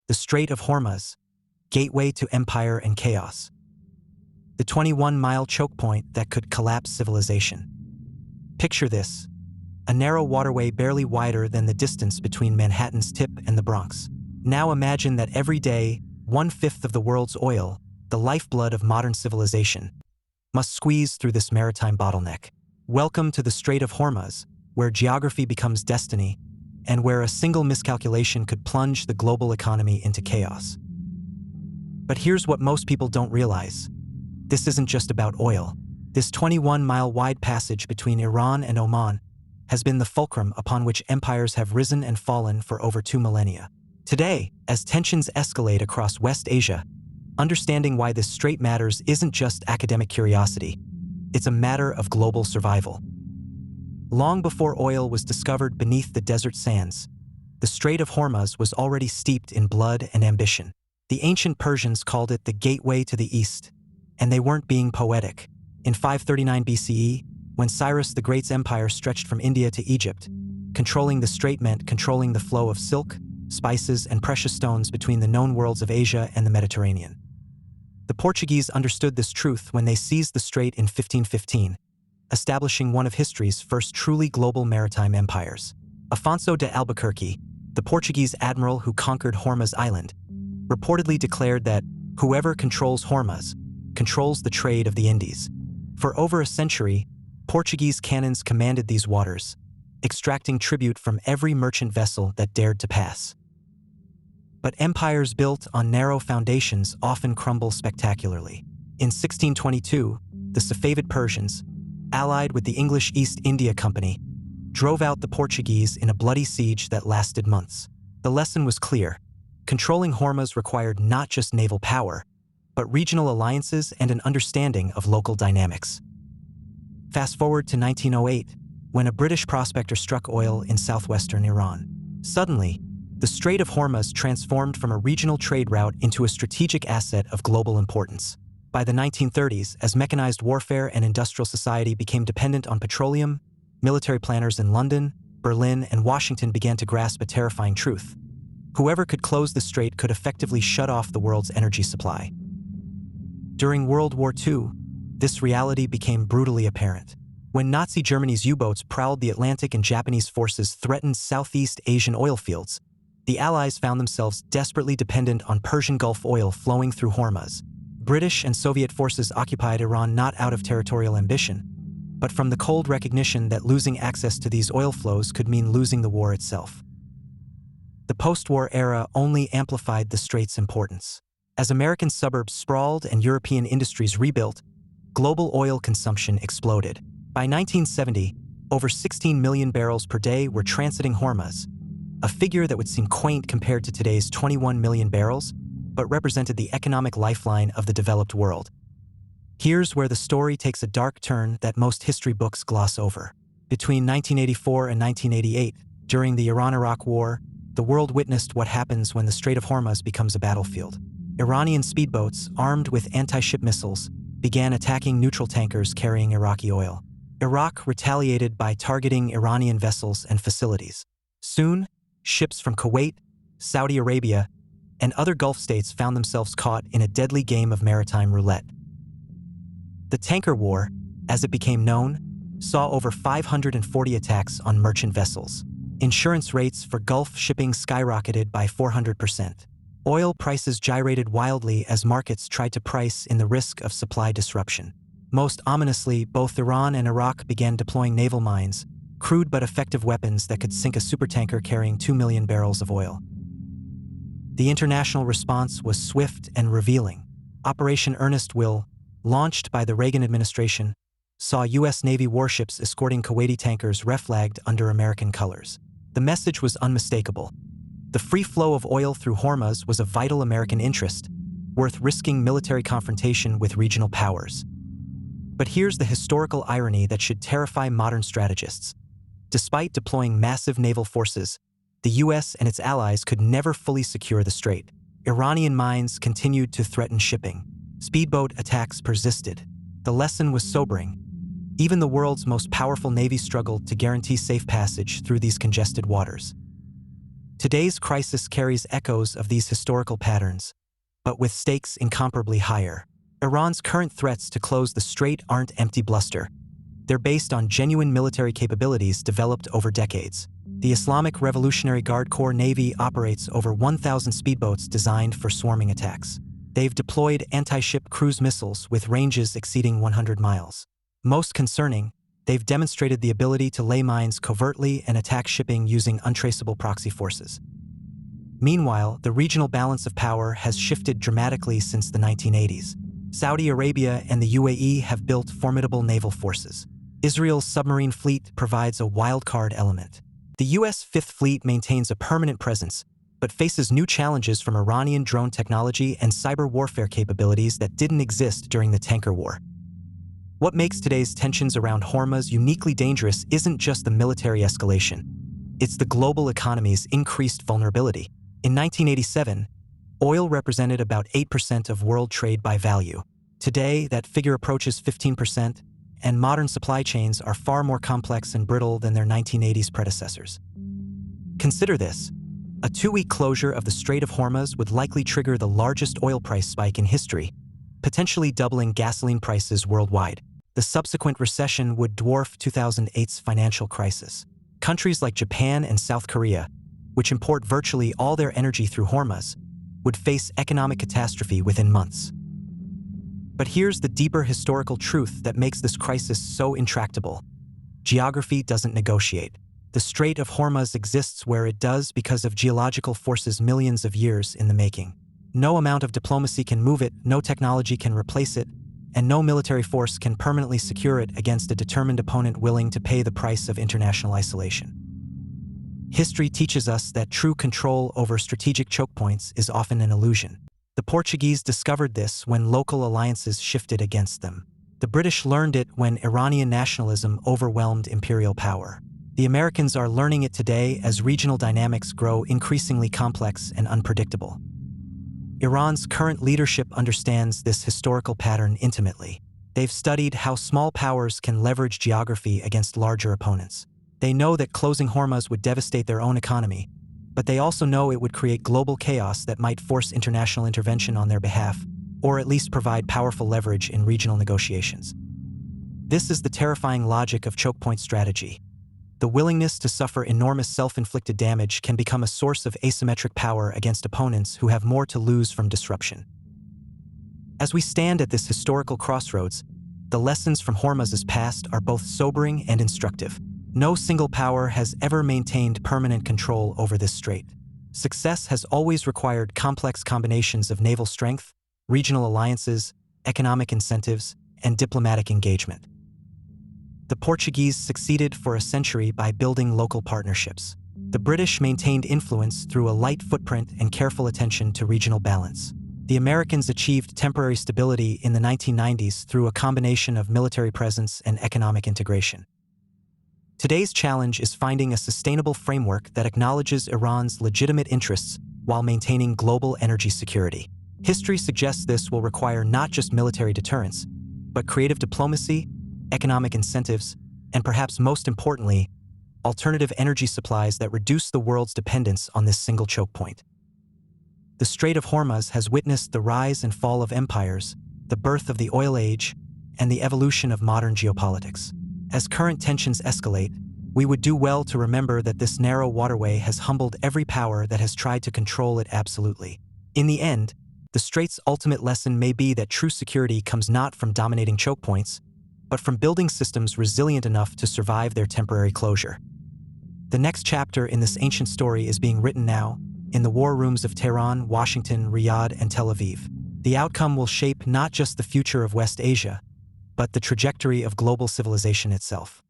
the Strait of Hormuz, gateway to empire and chaos. The 21-mile choke point that could collapse civilization. Picture this: a narrow waterway barely wider than the distance between Manhattan's tip and the Bronx. Now imagine that every day, 1/5 of the world's oil, the lifeblood of modern civilization, must squeeze through this maritime bottleneck. Welcome to the Strait of Hormuz, where geography becomes destiny, and where a single miscalculation could plunge the global economy into chaos. But here's what most people don't realize. This isn't just about oil. This 21-mile wide passage between Iran and Oman has been the fulcrum upon which empires have risen and fallen for over 2 millennia. Today, as tensions escalate across West Asia, understanding why this strait matters isn't just academic curiosity. It's a matter of global survival. Long before oil was discovered beneath the desert sands, the Strait of Hormuz was already steeped in blood and ambition. The ancient Persians called it the gateway to the east, and they weren't being poetic. In 539 BCE, when Cyrus the Great's empire stretched from India to Egypt, controlling the strait meant controlling the flow of silk, spices, and precious stones between the known worlds of Asia and the Mediterranean. The Portuguese understood this truth when they seized the strait in 1515, establishing one of history's first truly global maritime empires. Afonso de Albuquerque, the Portuguese admiral who conquered Hormuz Island, reportedly declared that whoever controls Hormuz controls the trade of the Indies. For over a century, Portuguese cannons commanded these waters, extracting tribute from every merchant vessel that dared to pass. But empires built on narrow foundations often crumble spectacularly. In 1622, the Safavid Persians, allied with the English East India Company, drove out the Portuguese in a bloody siege that lasted months. The lesson was clear: controlling Hormuz required not just naval power, but regional alliances and an understanding of local dynamics. Fast forward to 1908, when a British prospector struck oil in southwestern Iran. Suddenly, the Strait of Hormuz transformed from a regional trade route into a strategic asset of global importance. By the 1930s, as mechanized warfare and industrial society became dependent on petroleum, military planners in London, Berlin, and Washington began to grasp a terrifying truth: whoever could close the strait could effectively shut off the world's energy supply. During World War II, this reality became brutally apparent. When Nazi Germany's U-boats prowled the Atlantic and Japanese forces threatened Southeast Asian oil fields, the Allies found themselves desperately dependent on Persian Gulf oil flowing through Hormuz. British and Soviet forces occupied Iran not out of territorial ambition, but from the cold recognition that losing access to these oil flows could mean losing the war itself. The post-war era only amplified the strait's importance. As American suburbs sprawled and European industries rebuilt, global oil consumption exploded. By 1970, over 16 million barrels per day were transiting Hormuz, a figure that would seem quaint compared to today's 21 million barrels, but represented the economic lifeline of the developed world. Here's where the story takes a dark turn that most history books gloss over. Between 1984 and 1988, during the Iran-Iraq War, the world witnessed what happens when the Strait of Hormuz becomes a battlefield. Iranian speedboats, armed with anti-ship missiles, began attacking neutral tankers carrying Iraqi oil. Iraq retaliated by targeting Iranian vessels and facilities. Soon, ships from Kuwait, Saudi Arabia, and other Gulf states found themselves caught in a deadly game of maritime roulette. The Tanker War, as it became known, saw over 540 attacks on merchant vessels. Insurance rates for Gulf shipping skyrocketed by 400%. Oil prices gyrated wildly as markets tried to price in the risk of supply disruption. Most ominously, both Iran and Iraq began deploying naval mines, crude but effective weapons that could sink a supertanker carrying 2 million barrels of oil. The international response was swift and revealing. Operation Earnest Will, launched by the Reagan administration, saw U.S. Navy warships escorting Kuwaiti tankers reflagged under American colors. The message was unmistakable. The free flow of oil through Hormuz was a vital American interest, worth risking military confrontation with regional powers. But here's the historical irony that should terrify modern strategists. Despite deploying massive naval forces, the U.S. and its allies could never fully secure the strait. Iranian mines continued to threaten shipping. Speedboat attacks persisted. The lesson was sobering. Even the world's most powerful navy struggled to guarantee safe passage through these congested waters. Today's crisis carries echoes of these historical patterns, but with stakes incomparably higher. Iran's current threats to close the strait aren't empty bluster. They're based on genuine military capabilities developed over decades. The Islamic Revolutionary Guard Corps Navy operates over 1,000 speedboats designed for swarming attacks. They've deployed anti-ship cruise missiles with ranges exceeding 100 miles. Most concerning, they've demonstrated the ability to lay mines covertly and attack shipping using untraceable proxy forces. Meanwhile, the regional balance of power has shifted dramatically since the 1980s. Saudi Arabia and the UAE have built formidable naval forces. Israel's submarine fleet provides a wildcard element. The U.S. Fifth Fleet maintains a permanent presence, but faces new challenges from Iranian drone technology and cyber warfare capabilities that didn't exist during the tanker war. What makes today's tensions around Hormuz uniquely dangerous isn't just the military escalation. It's the global economy's increased vulnerability. In 1987, oil represented about 8% of world trade by value. Today, that figure approaches 15%, and modern supply chains are far more complex and brittle than their 1980s predecessors. Consider this. A 2-week closure of the Strait of Hormuz would likely trigger the largest oil price spike in history, potentially doubling gasoline prices worldwide. The subsequent recession would dwarf 2008's financial crisis. Countries like Japan and South Korea, which import virtually all their energy through Hormuz, would face economic catastrophe within months. But here's the deeper historical truth that makes this crisis so intractable. Geography doesn't negotiate. The Strait of Hormuz exists where it does because of geological forces millions of years in the making. No amount of diplomacy can move it, no technology can replace it, and no military force can permanently secure it against a determined opponent willing to pay the price of international isolation. History teaches us that true control over strategic choke points is often an illusion. The Portuguese discovered this when local alliances shifted against them. The British learned it when Iranian nationalism overwhelmed imperial power. The Americans are learning it today as regional dynamics grow increasingly complex and unpredictable. Iran's current leadership understands this historical pattern intimately. They've studied how small powers can leverage geography against larger opponents. They know that closing Hormuz would devastate their own economy, but they also know it would create global chaos that might force international intervention on their behalf, or at least provide powerful leverage in regional negotiations. This is the terrifying logic of Chokepoint strategy. The willingness to suffer enormous self-inflicted damage can become a source of asymmetric power against opponents who have more to lose from disruption. As we stand at this historical crossroads, the lessons from Hormuz's past are both sobering and instructive. No single power has ever maintained permanent control over this strait. Success has always required complex combinations of naval strength, regional alliances, economic incentives, and diplomatic engagement. The Portuguese succeeded for a century by building local partnerships. The British maintained influence through a light footprint and careful attention to regional balance. The Americans achieved temporary stability in the 1990s through a combination of military presence and economic integration. Today's challenge is finding a sustainable framework that acknowledges Iran's legitimate interests while maintaining global energy security. History suggests this will require not just military deterrence, but creative diplomacy, economic incentives, and perhaps most importantly, alternative energy supplies that reduce the world's dependence on this single choke point. The Strait of Hormuz has witnessed the rise and fall of empires, the birth of the oil age, and the evolution of modern geopolitics. As current tensions escalate, we would do well to remember that this narrow waterway has humbled every power that has tried to control it absolutely. In the end, the strait's ultimate lesson may be that true security comes not from dominating choke points, but from building systems resilient enough to survive their temporary closure. The next chapter in this ancient story is being written now, in the war rooms of Tehran, Washington, Riyadh, and Tel Aviv. The outcome will shape not just the future of West Asia, but the trajectory of global civilization itself.